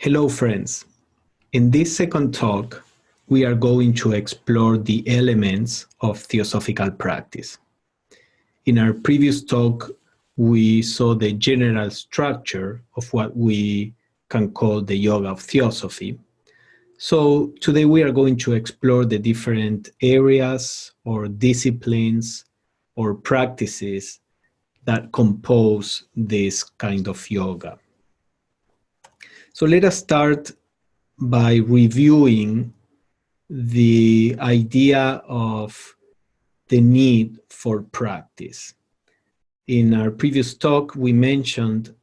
Hello friends, in this second talk we are going to explore the elements of theosophical practice. In our previous talk we saw the general structure of what we can call the yoga of theosophy. So today we are going to explore the different areas or disciplines or practices that compose this kind of yoga. So let us start by reviewing the idea of the need for practice. In our previous talk, we mentioned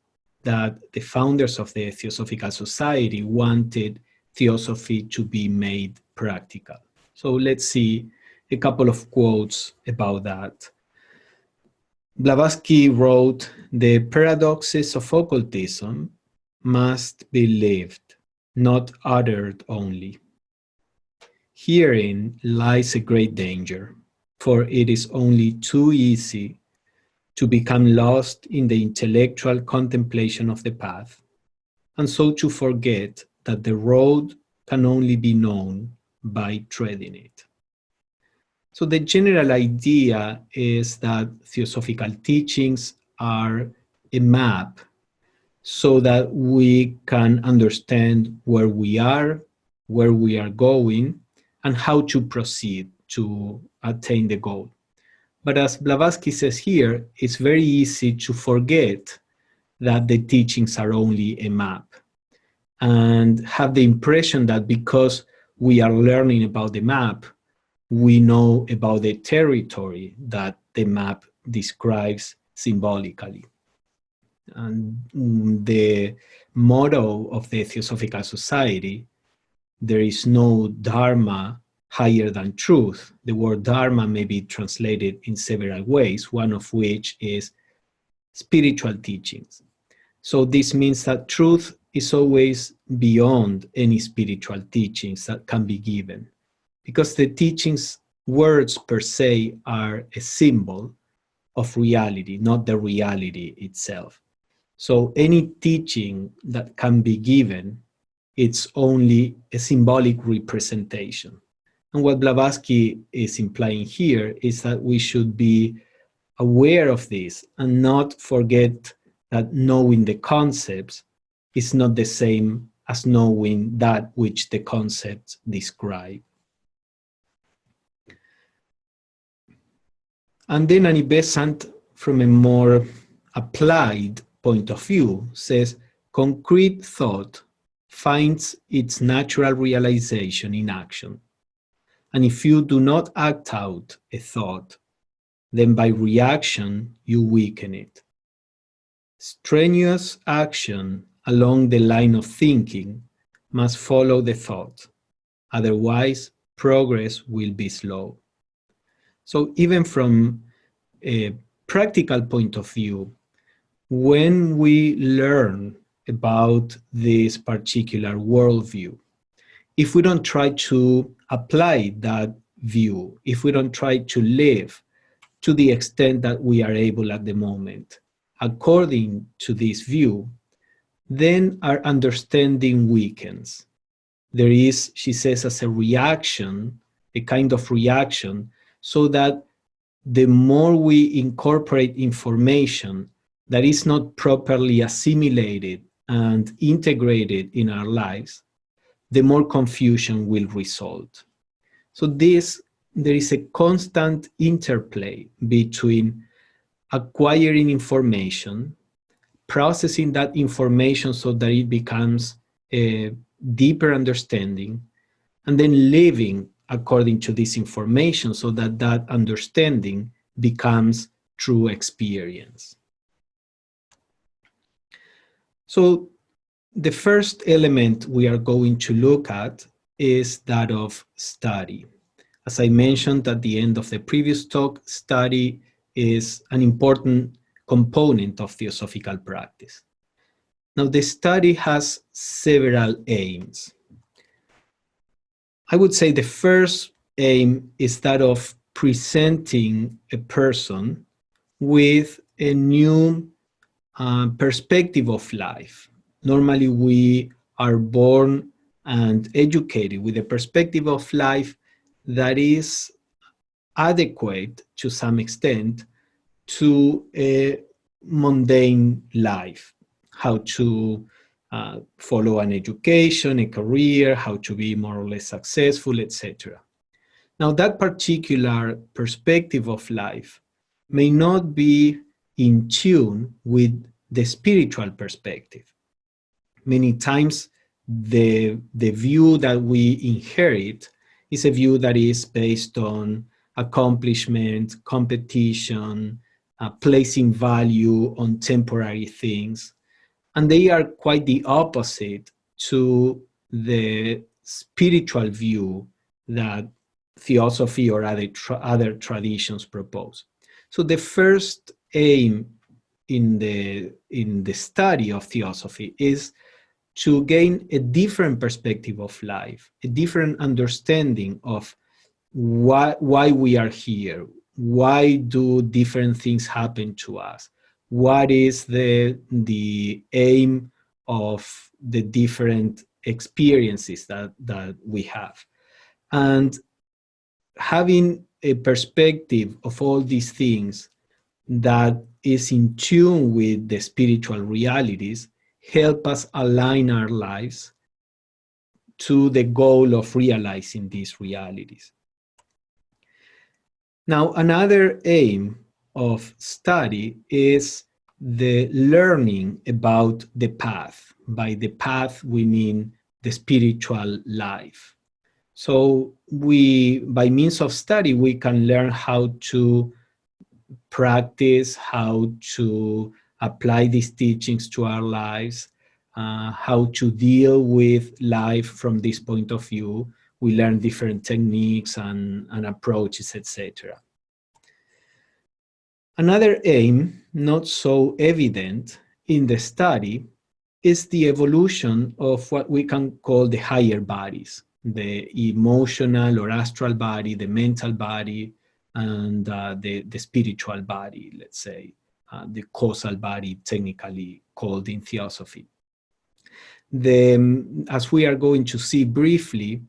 that the founders of the Theosophical Society wanted theosophy to be made practical. So let's see a couple of quotes about that. Blavascu wrote, "The paradoxes of occultism must be lived, not uttered only. Herein lies a great danger, for it is only too easy to become lost in the intellectual contemplation of the path, and so to forget that the road can only be known by treading it." So the general idea is that theosophical teachings are a map so that we can understand where we are going, and how to proceed to attain the goal. But as Blavascu says here, it's very easy to forget that the teachings are only a map and have the impression that because we are learning about the map, we know about the territory that the map describes symbolically. And the motto of the Theosophical Society, "There is no dharma higher than truth." The word dharma may be translated in several ways, one of which is spiritual teachings. So this means that truth is always beyond any spiritual teachings that can be given, because the teachings, words per se, are a symbol of reality, not the reality itself. So any teaching that can be given, it's only a symbolic representation. And what Blavascu is implying here is that we should be aware of this and not forget that knowing the concepts is not the same as knowing that which the concepts describe. And then Annie Besant, from a more applied point of view, says, "Concrete thought finds its natural realization in action. And if you do not act out a thought, then by reaction you weaken it. Strenuous action along the line of thinking must follow the thought. Otherwise, progress will be slow." So even from a practical point of view, when we learn about this particular worldview, if we don't try to apply that view, if we don't try to live to the extent that we are able at the moment, according to this view, then our understanding weakens. There is, she says, as a reaction, a kind of reaction, so that the more we incorporate information that is not properly assimilated and integrated in our lives, the more confusion will result. So there is a constant interplay between acquiring information, processing that information so that it becomes a deeper understanding, and then living according to this information so that that understanding becomes true experience. So the first element we are going to look at is that of study. As I mentioned at the end of the previous talk, study is an important component of theosophical practice. Now, the study has several aims. I would say the first aim is that of presenting a person with a new perspective of life. Normally we are born and educated with a perspective of life that is adequate to some extent to a mundane life, how to follow an education, a career, how to be more or less successful, etc. Now, that particular perspective of life may not be in tune with the spiritual perspective. Many times, the view that we inherit is a view that is based on accomplishment, competition, placing value on temporary things. And they are quite the opposite to the spiritual view that theosophy or other traditions propose. So the first aim in the study of theosophy is to gain a different perspective of life, a different understanding of why we are here, why do different things happen to us, what is the aim of the different experiences that we have. And having a perspective of all these things that is in tune with the spiritual realities help us align our lives to the goal of realizing these realities. Now, another aim of study is the learning about the path. By the path, we mean the spiritual life. So by means of study, we can learn how to practice, how to apply these teachings to our lives, how to deal with life from this point of view. We learn different techniques and approaches, etc. Another aim, not so evident in the study, is the evolution of what we can call the higher bodies, the emotional or astral body, the mental body, and the spiritual body, let's say, the causal body, technically called in theosophy. As we are going to see briefly,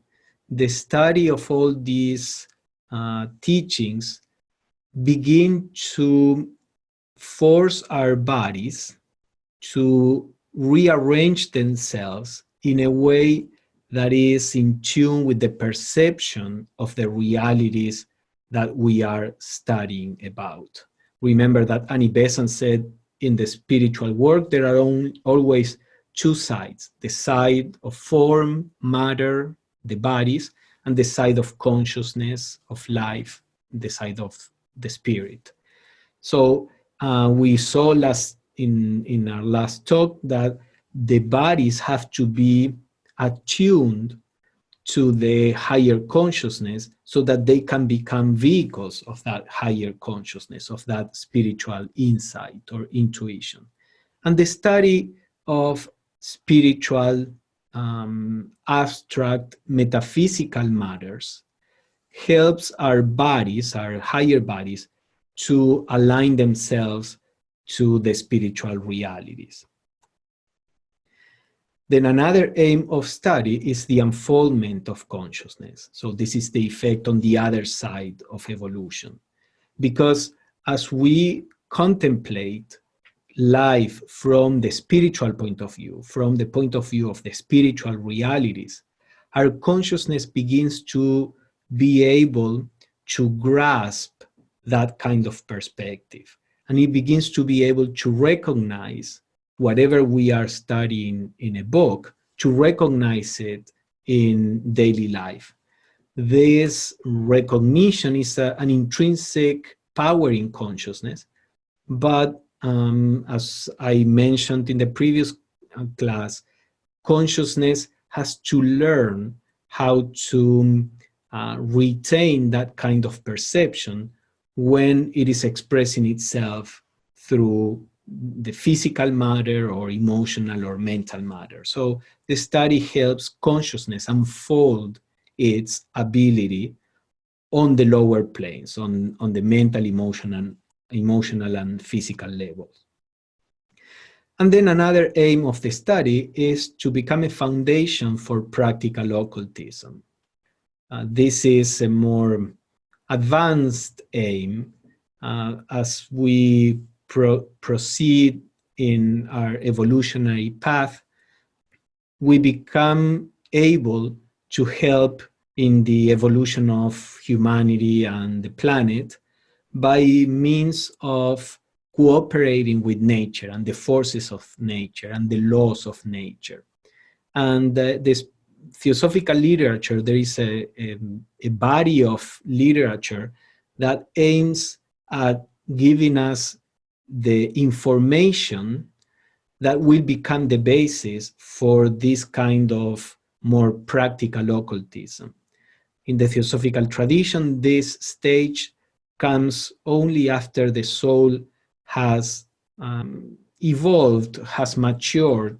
the study of all these teachings begin to force our bodies to rearrange themselves in a way that is in tune with the perception of the realities that we are studying about. Remember that Annie Besant said in the spiritual work, there are always two sides, the side of form, matter, the bodies, and the side of consciousness, of life, the side of the spirit. So we saw in our last talk that the bodies have to be attuned to the higher consciousness so that they can become vehicles of that higher consciousness, of that spiritual insight or intuition. And the study of spiritual, abstract, metaphysical matters helps our bodies, our higher bodies, to align themselves to the spiritual realities. Then another aim of study is the unfoldment of consciousness. So this is the effect on the other side of evolution. Because as we contemplate life from the spiritual point of view, from the point of view of the spiritual realities, our consciousness begins to be able to grasp that kind of perspective. And it begins to be able to recognize whatever we are studying in a book, to recognize it in daily life. This recognition is an intrinsic power in consciousness, but as I mentioned in the previous class, consciousness has to learn how to retain that kind of perception when it is expressing itself through the physical matter or emotional or mental matter. So the study helps consciousness unfold its ability on the lower planes, on the mental, emotional and physical levels. And then another aim of the study is to become a foundation for practical occultism. This is a more advanced aim as we proceed in our evolutionary path. We become able to help in the evolution of humanity and the planet by means of cooperating with nature and the forces of nature and the laws of nature. And this theosophical literature, there is a body of literature that aims at giving us the information that will become the basis for this kind of more practical occultism. In the theosophical tradition, this stage comes only after the soul has evolved, has matured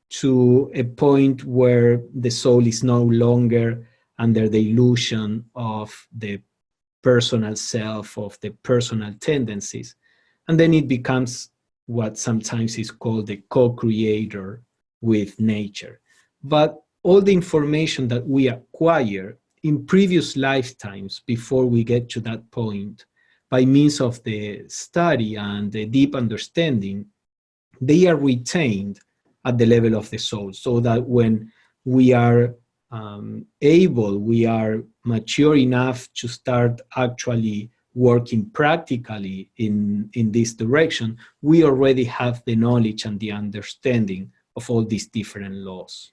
to a point where the soul is no longer under the illusion of the personal self, of the personal tendencies. And then it becomes what sometimes is called the co-creator with nature. But all the information that we acquire in previous lifetimes before we get to that point, by means of the study and the deep understanding, they are retained at the level of the soul, so that when we are we are mature enough to start actually working practically in this direction, we already have the knowledge and the understanding of all these different laws.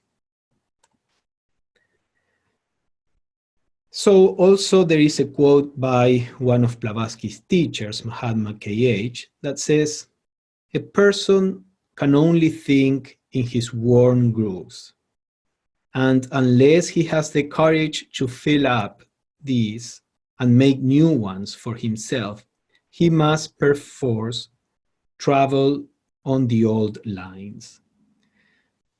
So also there is a quote by one of Blavascu's teachers, Mahatma K.H., that says, "A person can only think in his worn grooves, and unless he has the courage to fill up these and make new ones for himself, he must perforce travel on the old lines."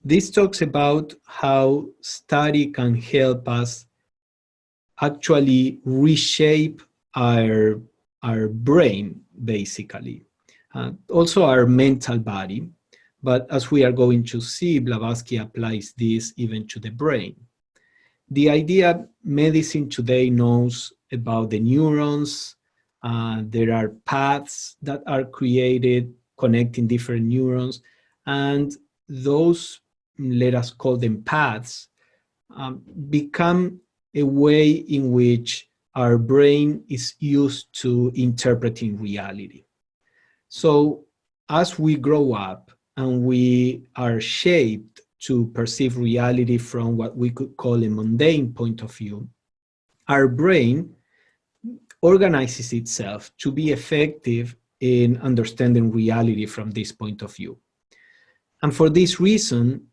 This talks about how study can help us actually reshape our brain, basically. Also our mental body. But as we are going to see, Blavatsky applies this even to the brain. The idea medicine today knows about the neurons. There are paths that are created connecting different neurons. And those, let us call them paths, become a way in which our brain is used to interpreting reality. So as we grow up and we are shaped to perceive reality from what we could call a mundane point of view, our brain organizes itself to be effective in understanding reality from this point of view. And for this reason,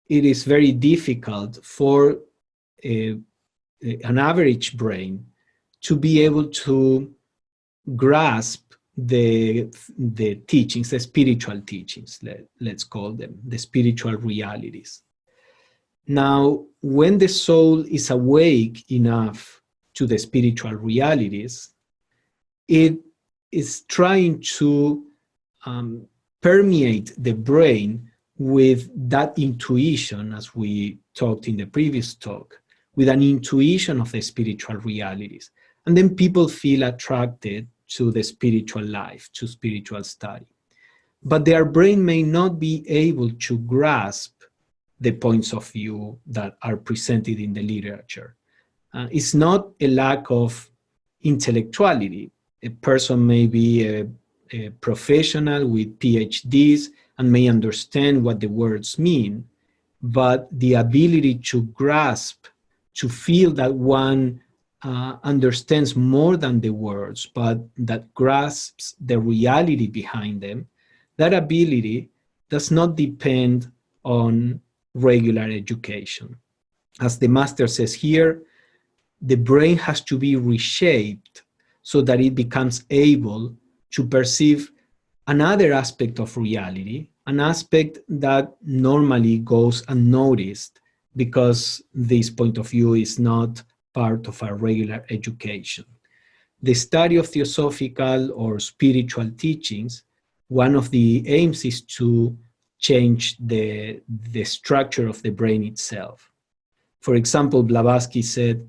it is very difficult for an average brain to be able to grasp the teachings, the spiritual teachings, let's call them, the spiritual realities. Now, when the soul is awake enough to the spiritual realities, it is trying to permeate the brain with that intuition, as we talked in the previous talk, with an intuition of the spiritual realities. And then people feel attracted to the spiritual life, to spiritual study. But their brain may not be able to grasp the points of view that are presented in the literature. It's not a lack of intellectuality. A person may be a professional with PhDs and may understand what the words mean, but the ability to grasp, to feel that one understands more than the words, but that grasps the reality behind them, that ability does not depend on regular education. As the master says here, the brain has to be reshaped so that it becomes able to perceive another aspect of reality, an aspect that normally goes unnoticed because this point of view is not part of our regular education. The study of theosophical or spiritual teachings, one of the aims is to change the structure of the brain itself. For example, Blavascu said,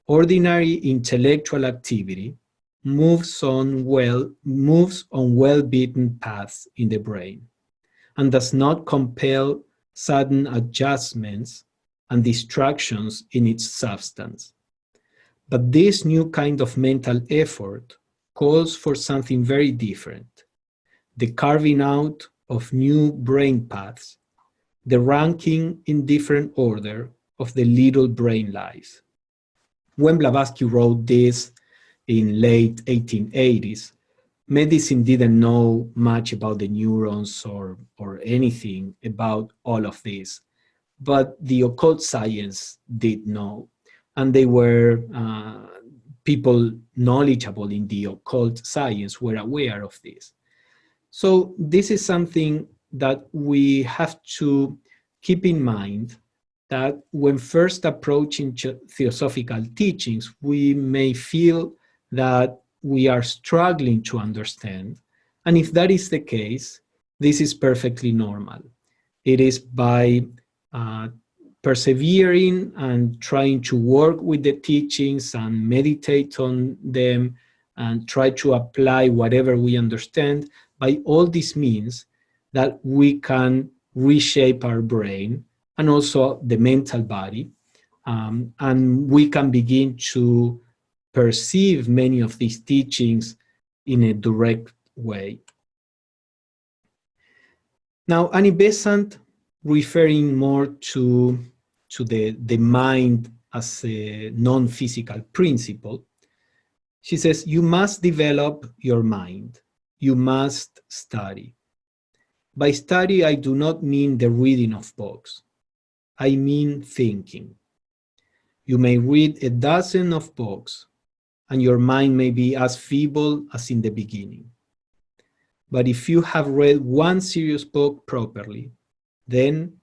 ordinary intellectual activity moves on well-beaten paths in the brain and does not compel sudden adjustments and distractions in its substance. But this new kind of mental effort calls for something very different: the carving out of new brain paths, the ranking in different order of the little brain lives. When Blavascu wrote this in late 1880s, medicine didn't know much about the neurons or anything about all of this, but the occult science did know, and they were people knowledgeable in the occult science were aware of this. So this is something that we have to keep in mind, that when first approaching theosophical teachings, we may feel that we are struggling to understand. And if that is the case, this is perfectly normal. It is by persevering and trying to work with the teachings and meditate on them and try to apply whatever we understand, by all these means, that we can reshape our brain and also the mental body, and we can begin to perceive many of these teachings in a direct way. Now, Annie Besant, referring more to the mind as a non-physical principle, she says, you must develop your mind. You must study. By study, I do not mean the reading of books. I mean thinking. You may read a dozen of books, and your mind may be as feeble as in the beginning. But if you have read one serious book properly, then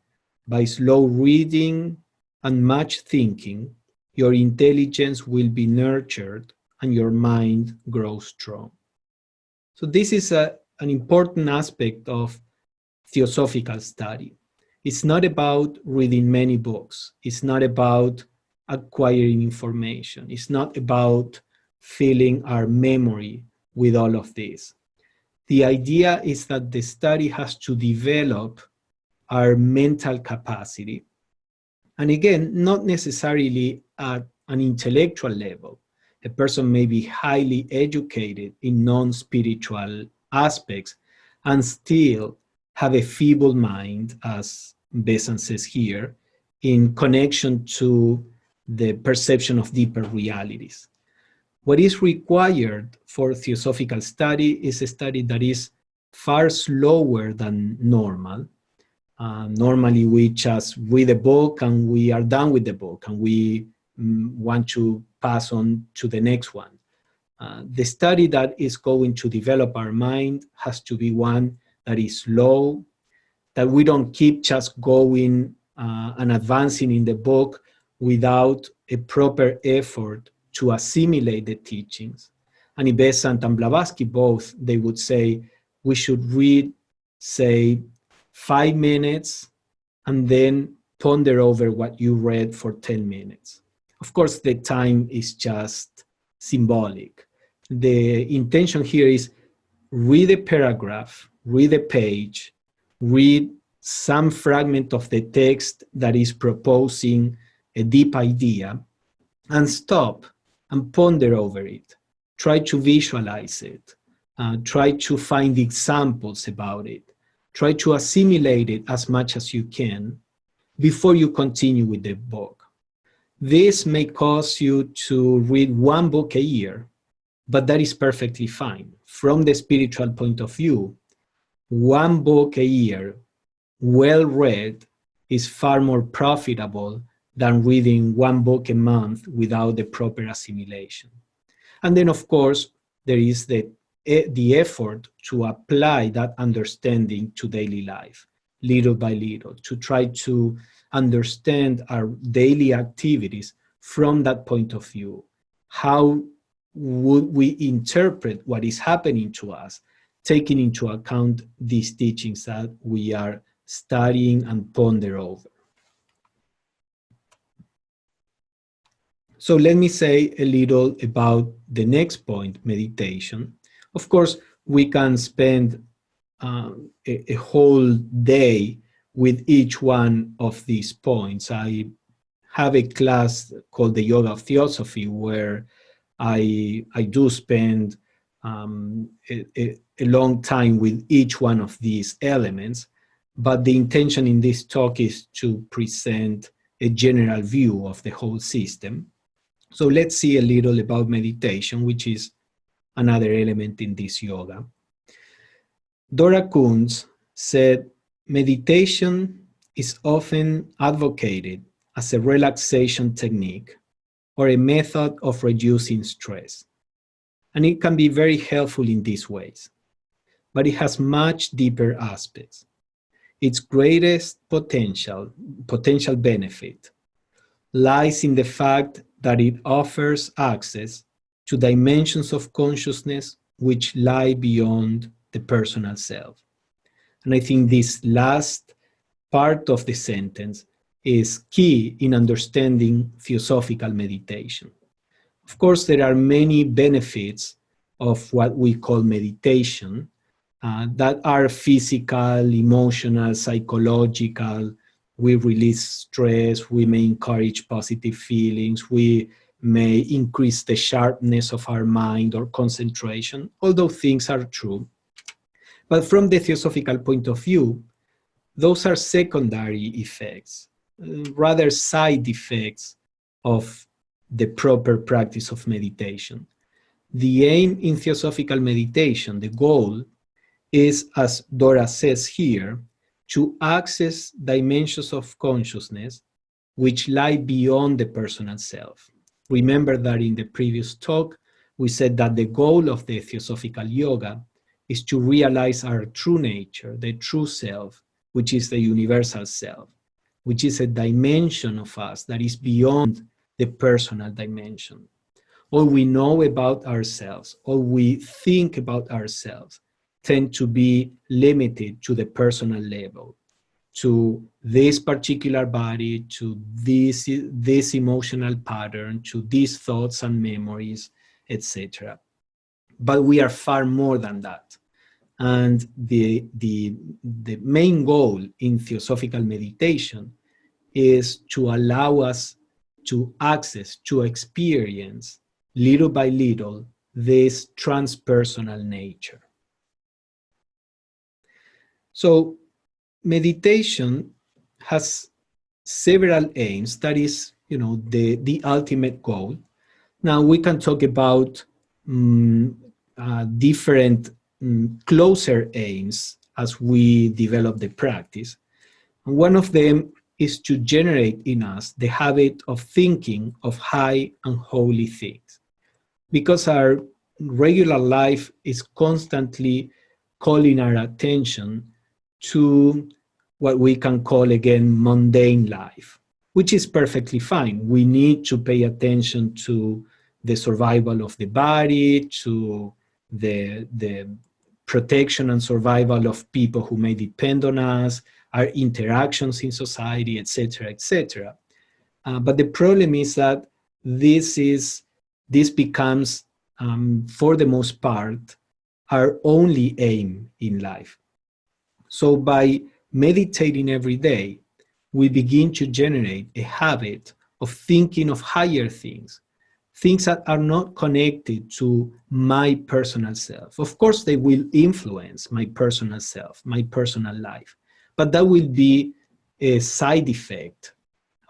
by slow reading and much thinking, your intelligence will be nurtured and your mind grows strong. So this is an important aspect of theosophical study. It's not about reading many books. It's not about acquiring information. It's not about filling our memory with all of this. The idea is that the study has to develop our mental capacity. And again, not necessarily at an intellectual level. A person may be highly educated in non-spiritual aspects and still have a feeble mind, as Besant says here, in connection to the perception of deeper realities. What is required for theosophical study is a study that is far slower than normal. Normally, we just read a book and we are done with the book and we want to pass on to the next one. The study that is going to develop our mind has to be one that is slow, that we don't keep just going and advancing in the book without a proper effort to assimilate the teachings. And Besant and Blavascu both, they would say, we should read, say, 5 minutes and then ponder over what you read for 10 minutes. Of course, the time is just symbolic. The intention here is read a paragraph, read a page, read some fragment of the text that is proposing a deep idea, and stop and ponder over it. Try to visualize it. Try to find examples about it. Try to assimilate it as much as you can before you continue with the book. This may cause you to read one book a year, but that is perfectly fine. From the spiritual point of view, one book a year, well read, is far more profitable than reading one book a month without the proper assimilation. And then, of course, there is the effort to apply that understanding to daily life, little by little, to try to understand our daily activities from that point of view. How would we interpret what is happening to us, taking into account these teachings that we are studying and ponder over. So let me say a little about the next point, meditation. Of course, we can spend a whole day with each one of these points. I have a class called the Yoga of Theosophy where I do spend a long time with each one of these elements, but the intention in this talk is to present a general view of the whole system. So let's see a little about meditation, which is another element in this yoga. Dora Kunz said, meditation is often advocated as a relaxation technique or a method of reducing stress. And it can be very helpful in these ways, but it has much deeper aspects. Its greatest potential benefit lies in the fact that it offers access to dimensions of consciousness which lie beyond the personal self. And I think this last part of the sentence is key in understanding theosophical meditation. Of course, there are many benefits of what we call meditation that are physical, emotional, psychological. We release stress, we may encourage positive feelings, we may increase the sharpness of our mind or concentration, although things are true. But from the theosophical point of view, those are secondary effects, rather side effects of the proper practice of meditation. The aim in theosophical meditation, the goal, is, as Dora says here, to access dimensions of consciousness which lie beyond the personal self. Remember that in the previous talk, we said that the goal of the Theosophical Yoga is to realize our true nature, the true self, which is the universal self, which is a dimension of us that is beyond the personal dimension. All we know about ourselves, all we think about ourselves, tend to be limited to the personal level, to this particular body, to this emotional pattern, to these thoughts and memories, etc. But we are far more than that. And the main goal in theosophical meditation is to allow us to access, to experience, little by little, this transpersonal nature. So meditation has several aims. That is, the ultimate goal. Now we can talk about different closer aims as we develop the practice. And one of them is to generate in us the habit of thinking of high and holy things, because our regular life is constantly calling our attention to what we can call, again, mundane life, which is perfectly fine. We need to pay attention to the survival of the body, to the protection and survival of people who may depend on us, our interactions in society, etc., etc. But the problem is that this becomes, for the most part, our only aim in life. So by meditating every day, we begin to generate a habit of thinking of higher things that are not connected to my personal self. Of course, they will influence my personal self, my personal life, but that will be a side effect.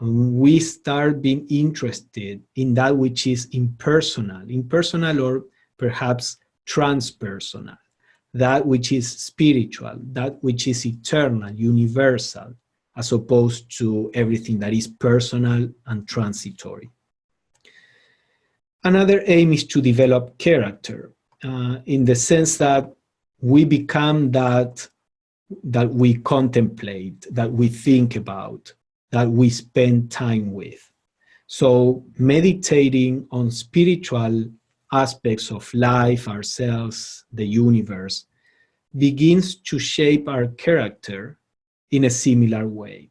We start being interested in that which is impersonal or perhaps transpersonal, that which is spiritual, that which is eternal, universal, as opposed to everything that is personal and transitory. Another aim is to develop character, in the sense that we become that we contemplate, that we think about, that we spend time with. So meditating on spiritual aspects of life, ourselves, the universe, begins to shape our character in a similar way.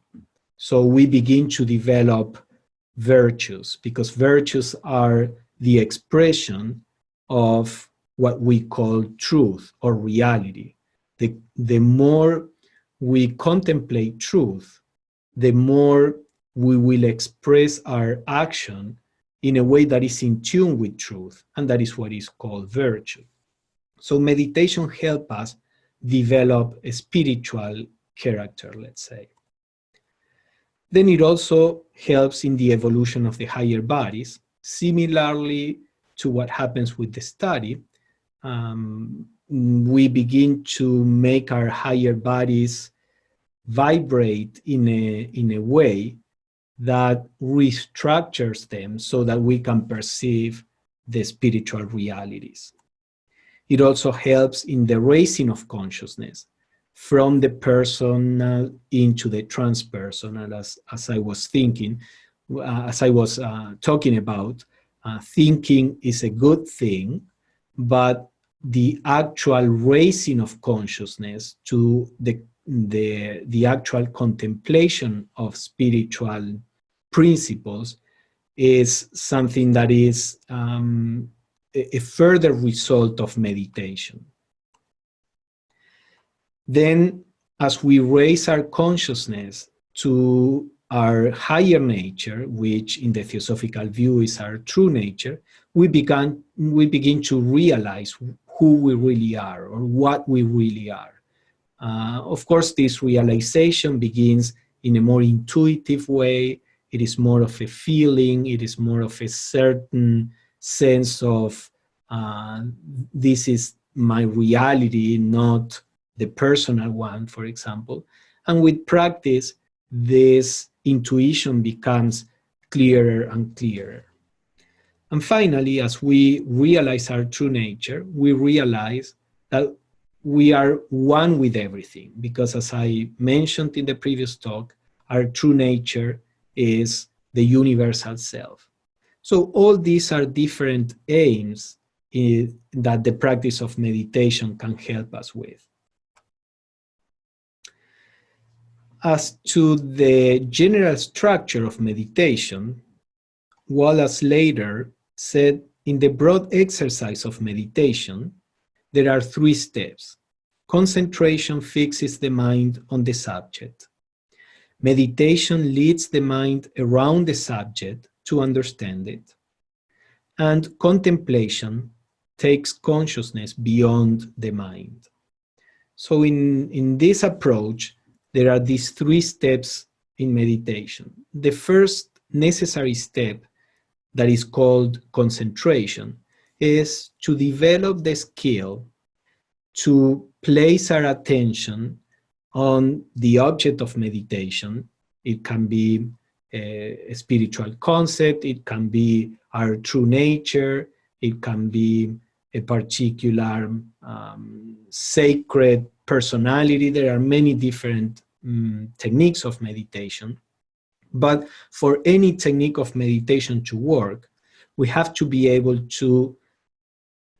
So we begin to develop virtues, because virtues are the expression of what we call truth or reality. The more we contemplate truth, the more we will express our action in a way that is in tune with truth, and that is what is called virtue. So meditation helps us develop a spiritual character, let's say. Then it also helps in the evolution of the higher bodies. Similarly to what happens with the study, we begin to make our higher bodies vibrate in a way that restructures them so that we can perceive the spiritual realities. It also helps in the raising of consciousness from the personal into the transpersonal, as I was thinking, as I was talking about. Thinking is a good thing, but the actual raising of consciousness to the actual contemplation of spiritual principles is something that is a further result of meditation. Then, as we raise our consciousness to our higher nature, which in the Theosophical view is our true nature, we begin to realize who we really are, or what we really are. Of course, this realization begins in a more intuitive way. It is more of a feeling. It is more of a certain sense of this is my reality, not the personal one, for example. And with practice, this intuition becomes clearer and clearer. And finally, as we realize our true nature, we realize that we are one with everything, because as I mentioned in the previous talk, our true nature is the universal self. So all these are different aims that the practice of meditation can help us with. As to the general structure of meditation, Wallace later said, in the broad exercise of meditation, there are 3 steps. Concentration fixes the mind on the subject. Meditation leads the mind around the subject to understand it. And contemplation takes consciousness beyond the mind. So in this approach, there are these 3 steps in meditation. The first necessary step, that is called concentration, is to develop the skill to place our attention on the object of meditation. It can be a spiritual concept, it can be our true nature, it can be a particular sacred personality. There are many different techniques of meditation. But for any technique of meditation to work, we have to be able to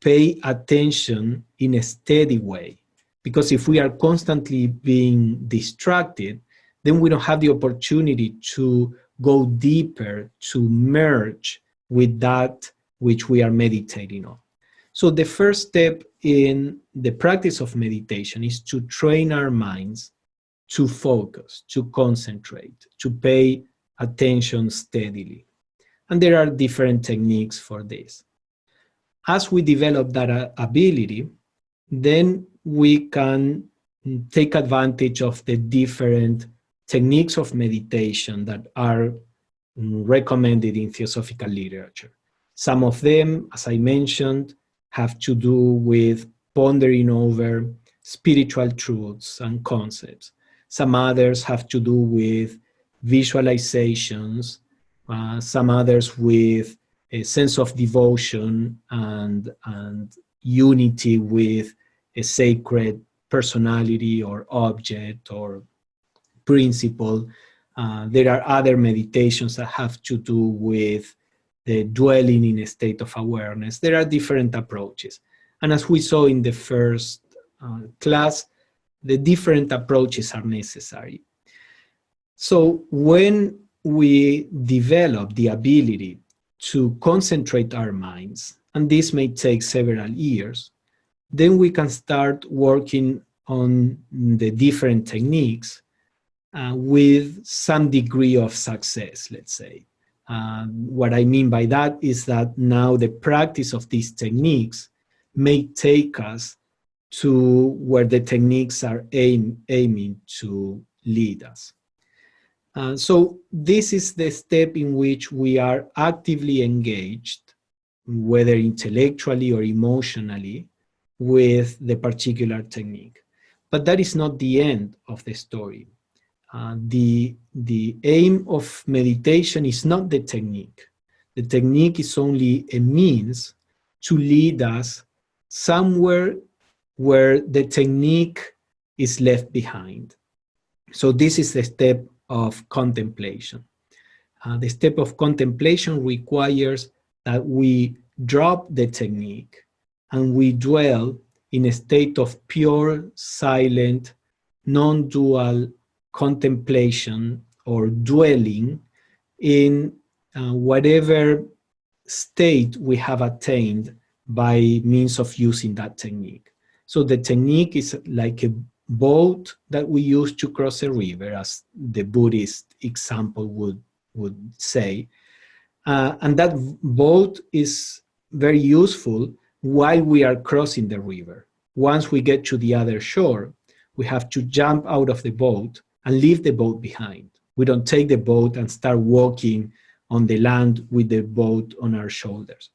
pay attention in a steady way. Because if we are constantly being distracted, then we don't have the opportunity to go deeper, to merge with that which we are meditating on. So the first step in the practice of meditation is to train our minds to focus, to concentrate, to pay attention steadily. And there are different techniques for this. As we develop that ability, then we can take advantage of the different techniques of meditation that are recommended in theosophical literature. Some of them, as I mentioned, have to do with pondering over spiritual truths and concepts. Some others have to do with visualizations, some others with a sense of devotion and unity with a sacred personality or object or principle. There are other meditations that have to do with the dwelling in a state of awareness. There are different approaches. And as we saw in the first class, the different approaches are necessary. So when we develop the ability to concentrate our minds, and this may take several years, then we can start working on the different techniques with some degree of success, let's say. What I mean by that is that now the practice of these techniques may take us to where the techniques are aiming to lead us. So this is the step in which we are actively engaged, whether intellectually or emotionally, with the particular technique. But that is not the end of the story. The aim of meditation is not the technique. The technique is only a means to lead us somewhere where the technique is left behind. So this is the step of contemplation. The step of contemplation requires that we drop the technique and we dwell in a state of pure, silent, non-dual contemplation or dwelling in whatever state we have attained by means of using that technique. So the technique is like a boat that we use to cross a river, as the Buddhist example would say. And that boat is very useful while we are crossing the river. Once we get to the other shore, we have to jump out of the boat and leave the boat behind. We don't take the boat and start walking on the land with the boat on our shoulders.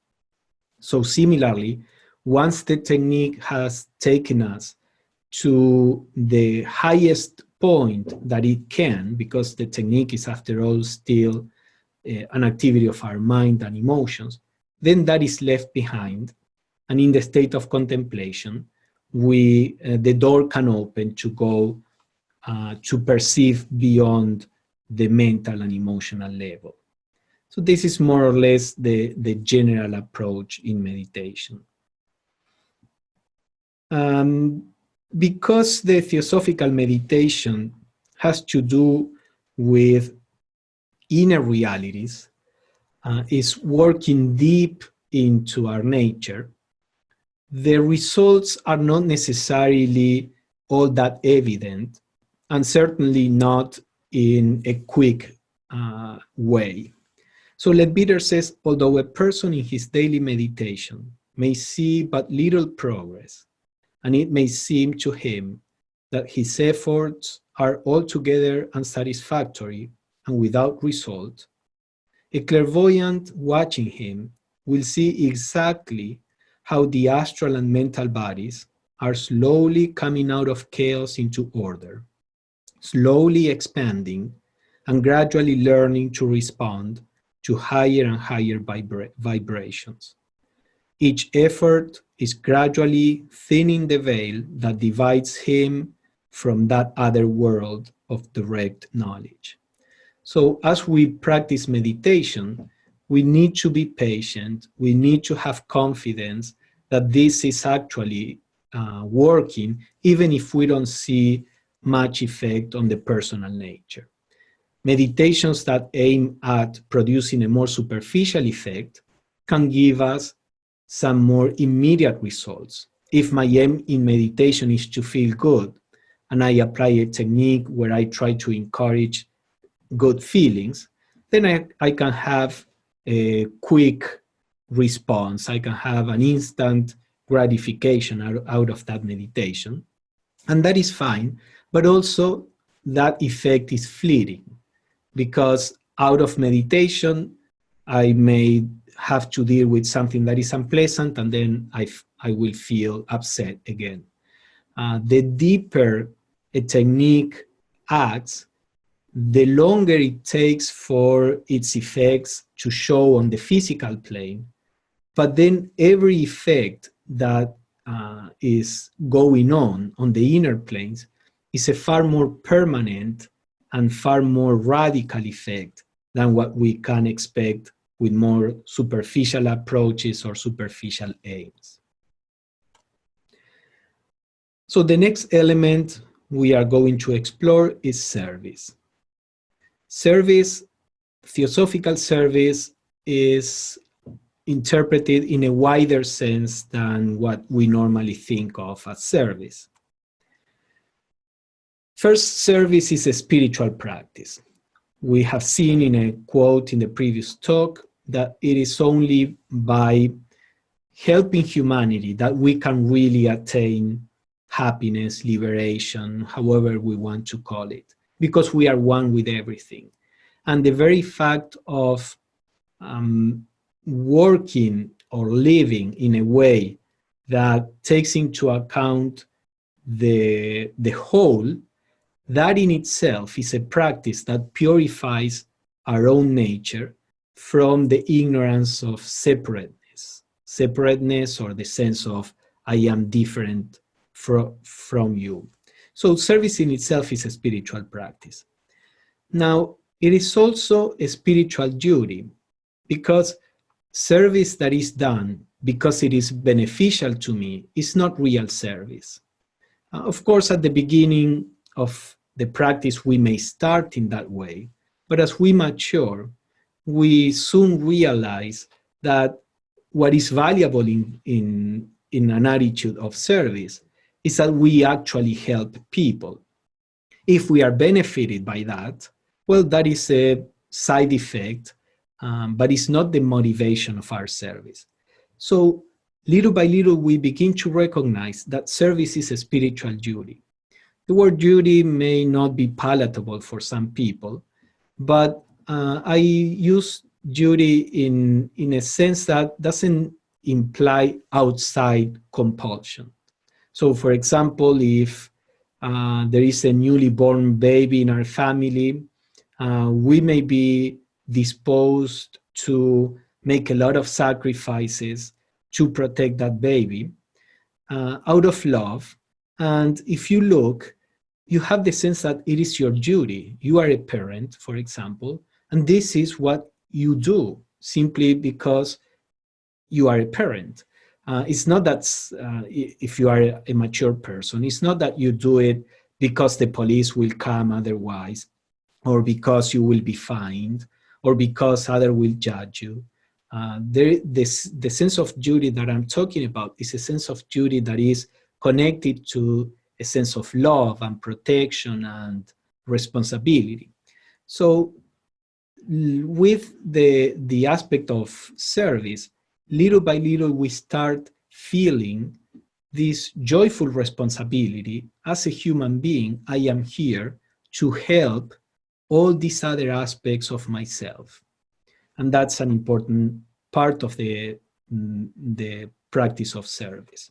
So similarly, once the technique has taken us to the highest point that it can, because the technique is after all still an activity of our mind and emotions, then that is left behind. And in the state of contemplation, the door can open to go to perceive beyond the mental and emotional level. So this is more or less the general approach in meditation. Because the theosophical meditation has to do with inner realities, is working deep into our nature, the results are not necessarily all that evident, and certainly not in a quick way. So Leadbeater says, although a person in his daily meditation may see but little progress, and it may seem to him that his efforts are altogether unsatisfactory and without result, a clairvoyant watching him will see exactly how the astral and mental bodies are slowly coming out of chaos into order, slowly expanding and gradually learning to respond to higher and higher vibrations. Each effort is gradually thinning the veil that divides him from that other world of direct knowledge. So as we practice meditation, we need to be patient. We need to have confidence that this is actually working, even if we don't see much effect on the personal nature. Meditations that aim at producing a more superficial effect can give us some more immediate results. If my aim in meditation is to feel good, and I apply a technique where I try to encourage good feelings, then I can have a quick response. I can have an instant gratification out of that meditation. And that is fine, but also that effect is fleeting, because out of meditation, I may have to deal with something that is unpleasant, and then I will feel upset again. The deeper a technique acts, the longer it takes for its effects to show on the physical plane. But then every effect that is going on the inner planes is a far more permanent and far more radical effect than what we can expect with more superficial approaches or superficial aims. So the next element we are going to explore is service. Service, theosophical service, is interpreted in a wider sense than what we normally think of as service. First, service is a spiritual practice. We have seen in a quote in the previous talk that it is only by helping humanity that we can really attain happiness, liberation, however we want to call it, because we are one with everything. And the very fact of working or living in a way that takes into account the whole, that in itself is a practice that purifies our own nature from the ignorance of separateness or the sense of I am different from you. So service in itself is a spiritual practice. Now, it is also a spiritual duty, because service that is done because it is beneficial to me is not real service. Of course, at the beginning of the practice, we may start in that way, but as we mature, we soon realize that what is valuable in an attitude of service is that we actually help people. If we are benefited by that, well, that is a side effect, but it's not the motivation of our service. So little by little, we begin to recognize that service is a spiritual duty. The word duty may not be palatable for some people, but I use duty in a sense that doesn't imply outside compulsion. So, for example, if there is a newly born baby in our family, we may be disposed to make a lot of sacrifices to protect that baby out of love. And if you look, you have the sense that it is your duty. You are a parent, for example, and this is what you do simply because you are a parent. It's not that if you are a mature person, it's not that you do it because the police will come otherwise, or because you will be fined, or because others will judge you. The sense of duty that I'm talking about is a sense of duty that is connected to a sense of love and protection and responsibility. So with the aspect of service, little by little we start feeling this joyful responsibility. As a human being, I am here to help all these other aspects of myself. And that's an important part of the practice of service.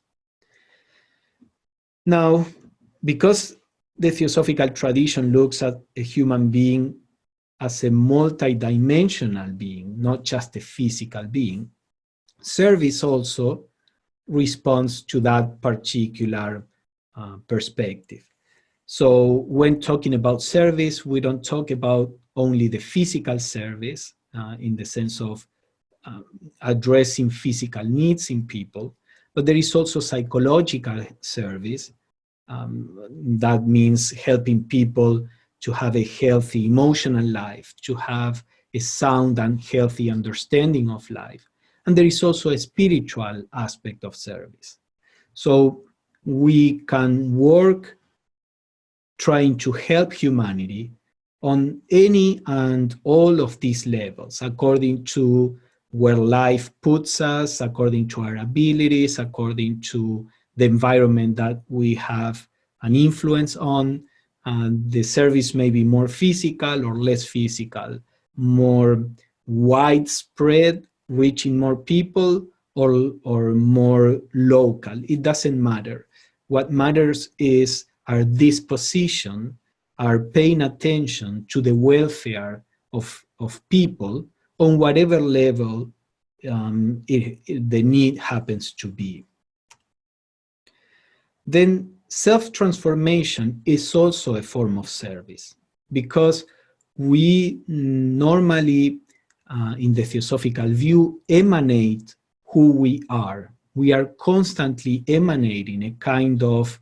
Now, because the theosophical tradition looks at a human being as a multidimensional being, not just a physical being, service also responds to that particular perspective. So when talking about service, we don't talk about only the physical service in the sense of addressing physical needs in people, but there is also psychological service. That means helping people to have a healthy emotional life, to have a sound and healthy understanding of life. And there is also a spiritual aspect of service. So we can work trying to help humanity on any and all of these levels, according to where life puts us, according to our abilities, according to the environment that we have an influence on. The service may be more physical or less physical, more widespread, reaching more people, or more local. It doesn't matter. What matters is our disposition, our paying attention to the welfare of people on whatever level the need happens to be. Then self-transformation is also a form of service, because we normally, in the theosophical view, emanate who we are. We are constantly emanating a kind of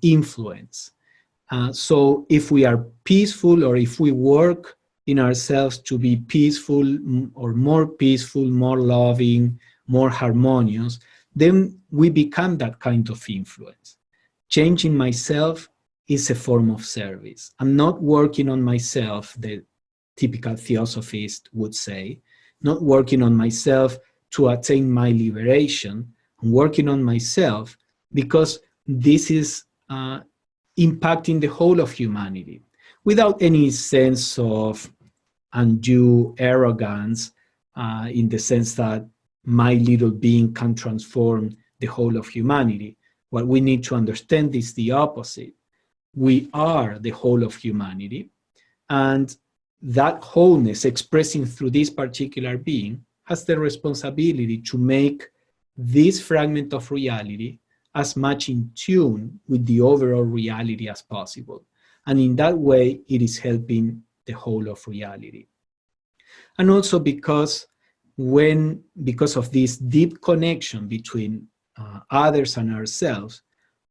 influence. So if we are peaceful, or if we work in ourselves to be peaceful, or more peaceful, more loving, more harmonious, then we become that kind of influence. Changing myself is a form of service. I'm not working on myself, the typical theosophist would say, not working on myself to attain my liberation. I'm working on myself because this is impacting the whole of humanity, without any sense of undue arrogance, in the sense that my little being can transform the whole of humanity. What we need to understand is the opposite. We are the whole of humanity, and that wholeness expressing through this particular being has the responsibility to make this fragment of reality as much in tune with the overall reality as possible. And in that way, it is helping the whole of reality. And also because of this deep connection between others and ourselves,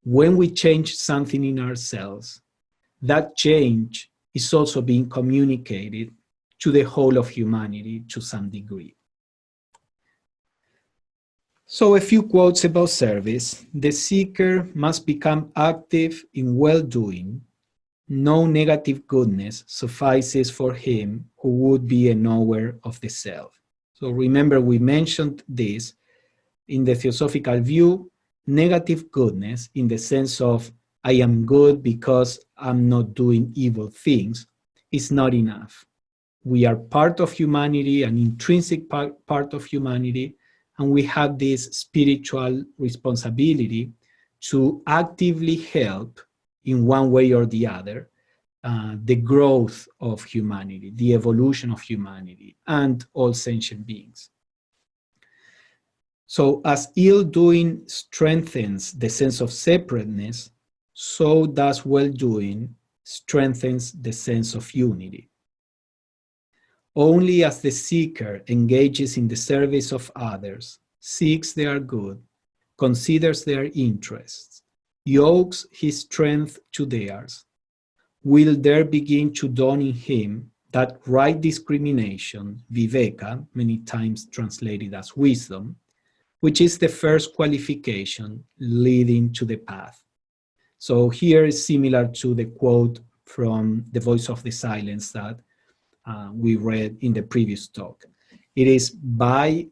when we change something in ourselves, that change is also being communicated to the whole of humanity to some degree. So a few quotes about service. The seeker must become active in well-doing. No negative goodness suffices for him who would be a knower of the self. So remember, we mentioned this in the theosophical view. Negative goodness, in the sense of I am good because I'm not doing evil things, is not enough. We are part of humanity, an intrinsic part of humanity, and we have this spiritual responsibility to actively help in one way or the other the growth of humanity, the evolution of humanity, and all sentient beings. So as ill-doing strengthens the sense of separateness, so does well-doing strengthens the sense of unity. Only as the seeker engages in the service of others, seeks their good, considers their interests, yokes his strength to theirs, will there begin to dawn in him that right discrimination, viveka, many times translated as wisdom, which is the first qualification leading to the path. So here is similar to the quote from The Voice of the Silence that we read in the previous talk. It is by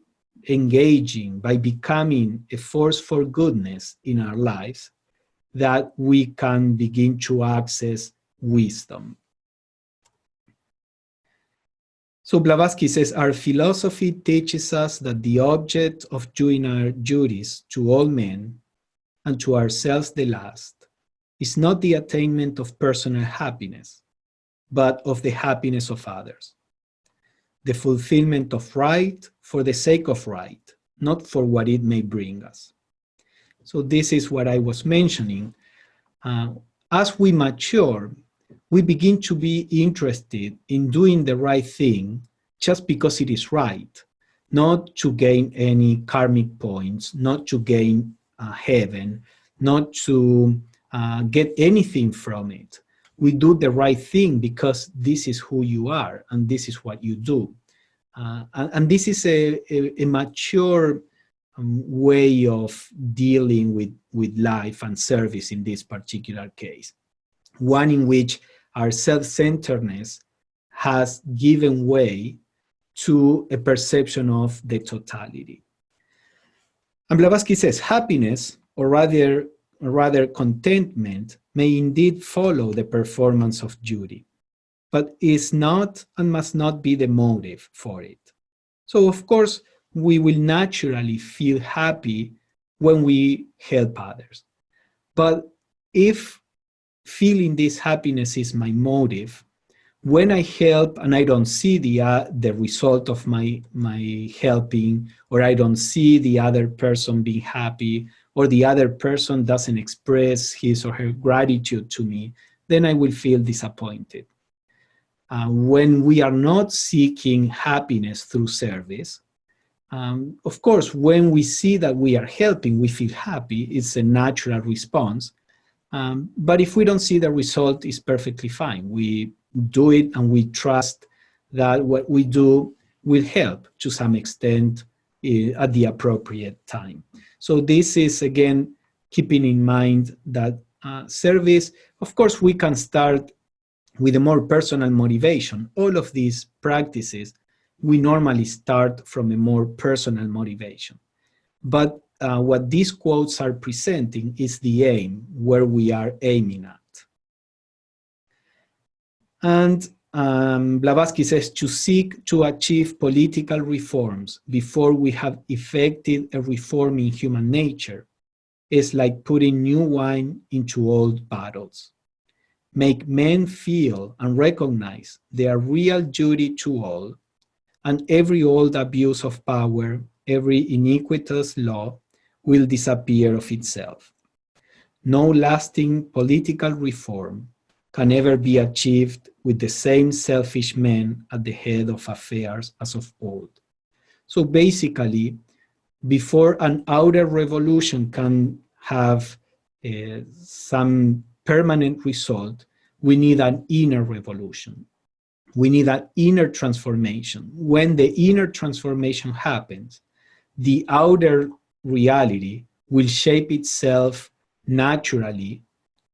engaging, by becoming a force for goodness in our lives, that we can begin to access wisdom. So Blavascu says, our philosophy teaches us that the object of doing our duties to all men, and to ourselves the last, is not the attainment of personal happiness, but of the happiness of others. The fulfillment of right for the sake of right, not for what it may bring us. So this is what I was mentioning. As we mature, we begin to be interested in doing the right thing just because it is right, not to gain any karmic points, not to gain heaven, not to get anything from it. We do the right thing because this is who you are and this is what you do. And this is a mature way of dealing with life and service in this particular case. One in which our self-centeredness has given way to a perception of the totality. And Blavascu says, happiness, or rather contentment, may indeed follow the performance of duty, but is not and must not be the motive for it. So of course, we will naturally feel happy when we help others. But if feeling this happiness is my motive, when I help and I don't see the result of my helping, or I don't see the other person being happy, or the other person doesn't express his or her gratitude to me, then I will feel disappointed. When we are not seeking happiness through service, of course, when we see that we are helping, we feel happy. It's a natural response. But if we don't see the result, it's perfectly fine. We do it and we trust that what we do will help to some extent at the appropriate time. So this is, again, keeping in mind that service, of course, we can start with a more personal motivation. All of these practices, we normally start from a more personal motivation. But what these quotes are presenting is the aim, where we are aiming at. And Blavascu says, to seek to achieve political reforms before we have effected a reform in human nature is like putting new wine into old bottles. Make men feel and recognize their real duty to all, and every old abuse of power, every iniquitous law will disappear of itself. No lasting political reform can ever be achieved with the same selfish men at the head of affairs as of old. So basically, before an outer revolution can have some permanent result, we need an inner revolution. We need an inner transformation. When the inner transformation happens, the outer reality will shape itself naturally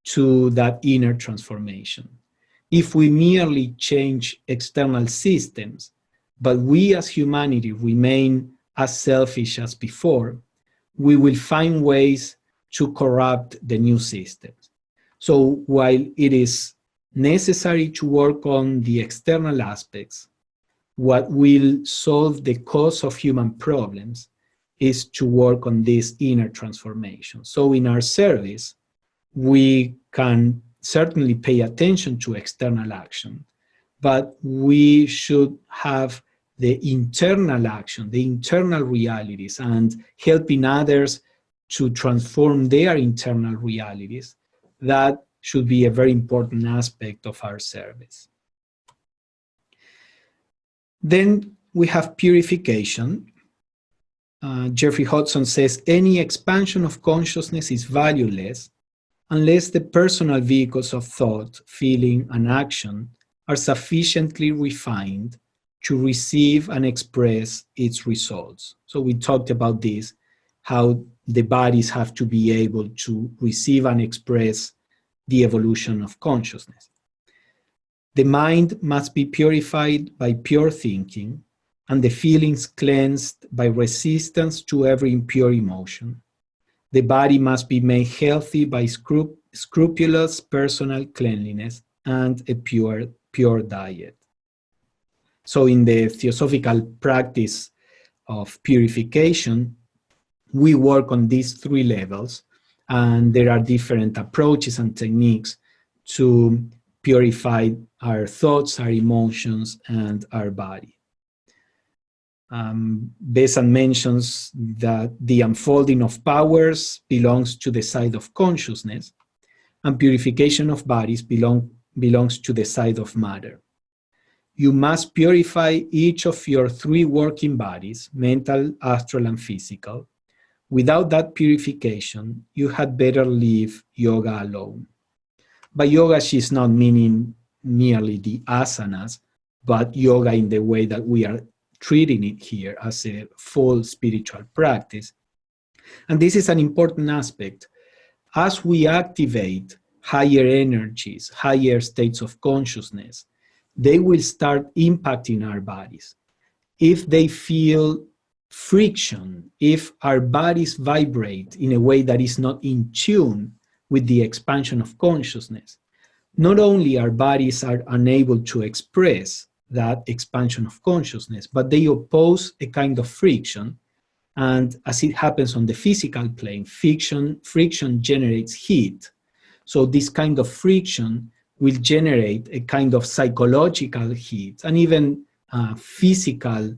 to that inner transformation. If we merely change external systems, but we as humanity remain as selfish as before, we will find ways to corrupt the new systems. So while it is necessary to work on the external aspects, what will solve the cause of human problems is to work on this inner transformation. So in our service, we can certainly pay attention to external action, but we should have the internal action, the internal realities, and helping others to transform their internal realities. That should be a very important aspect of our service. Then we have purification. Jeffrey Hodson says, any expansion of consciousness is valueless unless the personal vehicles of thought, feeling, and action are sufficiently refined to receive and express its results. So we talked about this, how the bodies have to be able to receive and express the evolution of consciousness. The mind must be purified by pure thinking, and the feelings cleansed by resistance to every impure emotion. The body must be made healthy by scrupulous personal cleanliness and a pure diet. So in the theosophical practice of purification, we work on these three levels, and there are different approaches and techniques to purify our thoughts, our emotions, and our body. Besan mentions that the unfolding of powers belongs to the side of consciousness, and purification of bodies belongs to the side of matter. You must purify each of your three working bodies, mental, astral, and physical. Without that purification, you had better leave yoga alone. By yoga, she's not meaning merely the asanas, but yoga in the way that we are treating it here as a full spiritual practice. And this is an important aspect. As we activate higher energies, higher states of consciousness, they will start impacting our bodies. If they feel friction, if our bodies vibrate in a way that is not in tune with the expansion of consciousness, not only our bodies are unable to express that expansion of consciousness, but they oppose a kind of friction. And as it happens on the physical plane, friction generates heat. So this kind of friction will generate a kind of psychological heat and even physical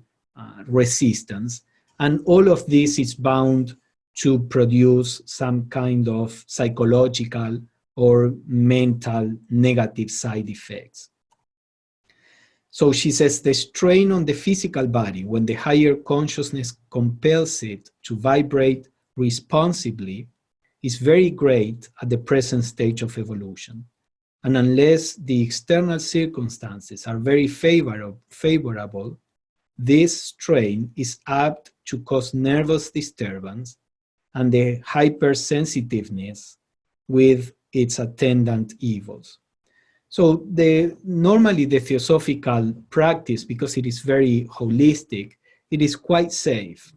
resistance. And all of this is bound to produce some kind of psychological or mental negative side effects. So she says the strain on the physical body when the higher consciousness compels it to vibrate responsibly is very great at the present stage of evolution. And unless the external circumstances are very favorable, this strain is apt to cause nervous disturbance and the hypersensitiveness with its attendant evils. So normally the theosophical practice, because it is very holistic, it is quite safe.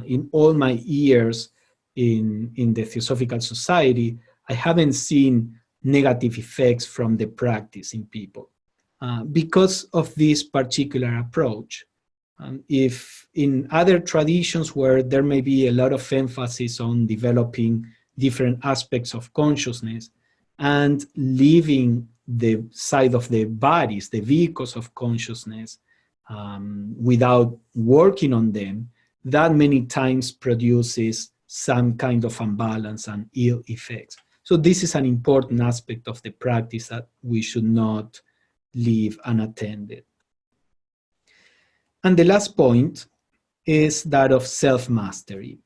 In all my years in the Theosophical Society, I haven't seen negative effects from the practice in people because of this particular approach. If in other traditions where there may be a lot of emphasis on developing different aspects of consciousness and leaving the side of the bodies, the vehicles of consciousness, without working on them, that many times produces some kind of imbalance and ill effects. So this is an important aspect of the practice that we should not leave unattended. And the last point is that of self-mastery.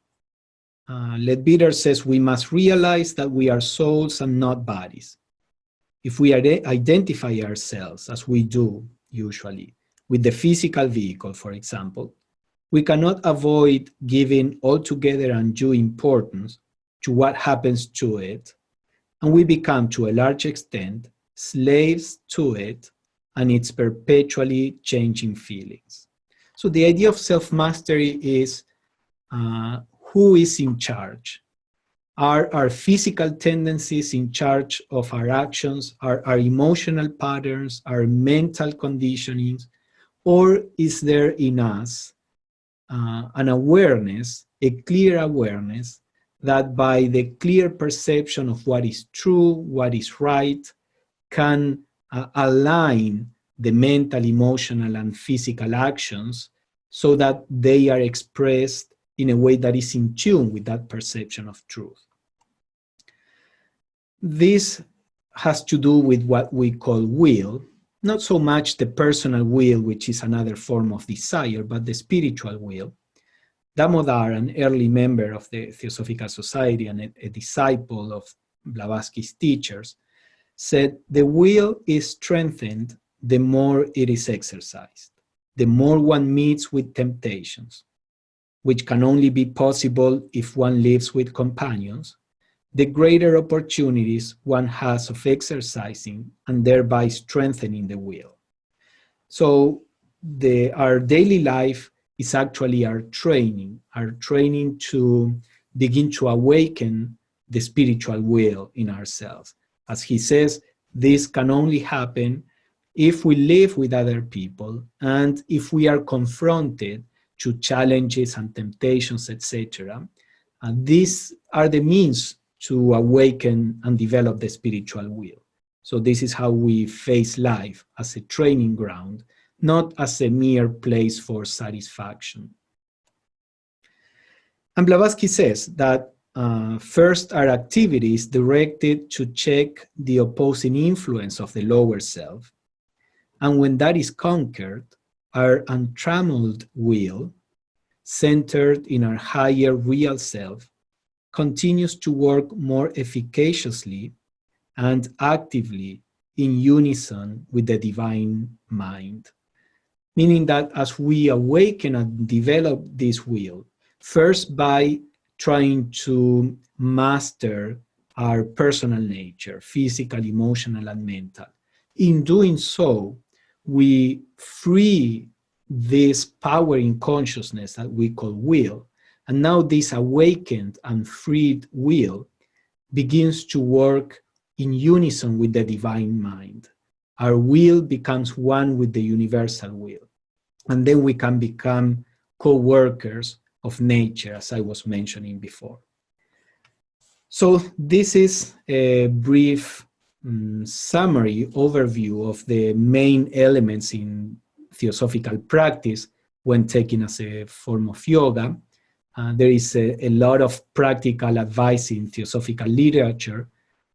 Leadbeater says we must realize that we are souls and not bodies. If we identify ourselves, as we do usually, with the physical vehicle, for example, we cannot avoid giving altogether undue importance to what happens to it, and we become, to a large extent, slaves to it and its perpetually changing feelings. So the idea of self-mastery is who is in charge? Are our physical tendencies in charge of our actions? Are our emotional patterns, our mental conditionings? Or is there in us an awareness, a clear awareness, that by the clear perception of what is true, what is right, can align the mental, emotional, and physical actions so that they are expressed in a way that is in tune with that perception of truth. This has to do with what we call will, not so much the personal will, which is another form of desire, but the spiritual will. Damodar, an early member of the Theosophical Society and a disciple of Blavascu's teachers, said the will is strengthened the more it is exercised, the more one meets with temptations, which can only be possible if one lives with companions, the greater opportunities one has of exercising and thereby strengthening the will. So our daily life is actually our training to begin to awaken the spiritual will in ourselves. As he says, this can only happen if we live with other people and if we are confronted to challenges and temptations, etc. These are the means to awaken and develop the spiritual will. So this is how we face life, as a training ground, not as a mere place for satisfaction. And Blavascu says that first, our activity is directed to check the opposing influence of the lower self. And when that is conquered, our untrammeled will, centered in our higher real self, continues to work more efficaciously and actively in unison with the divine mind. Meaning that as we awaken and develop this will, first by trying to master our personal nature, physical, emotional, and mental. In doing so, we free this power in consciousness that we call will. And now this awakened and freed will begins to work in unison with the divine mind. Our will becomes one with the universal will. And then we can become co-workers of nature, as I was mentioning before. So this is a brief summary overview of the main elements in theosophical practice when taken as a form of yoga. There is a lot of practical advice in theosophical literature,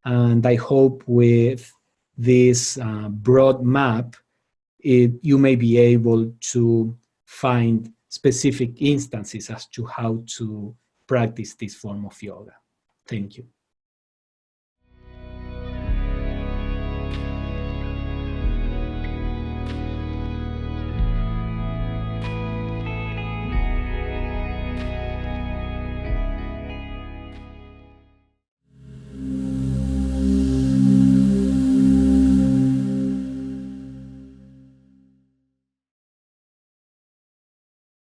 and I hope with this broad map, you may be able to find specific instances as to how to practice this form of yoga. Thank you.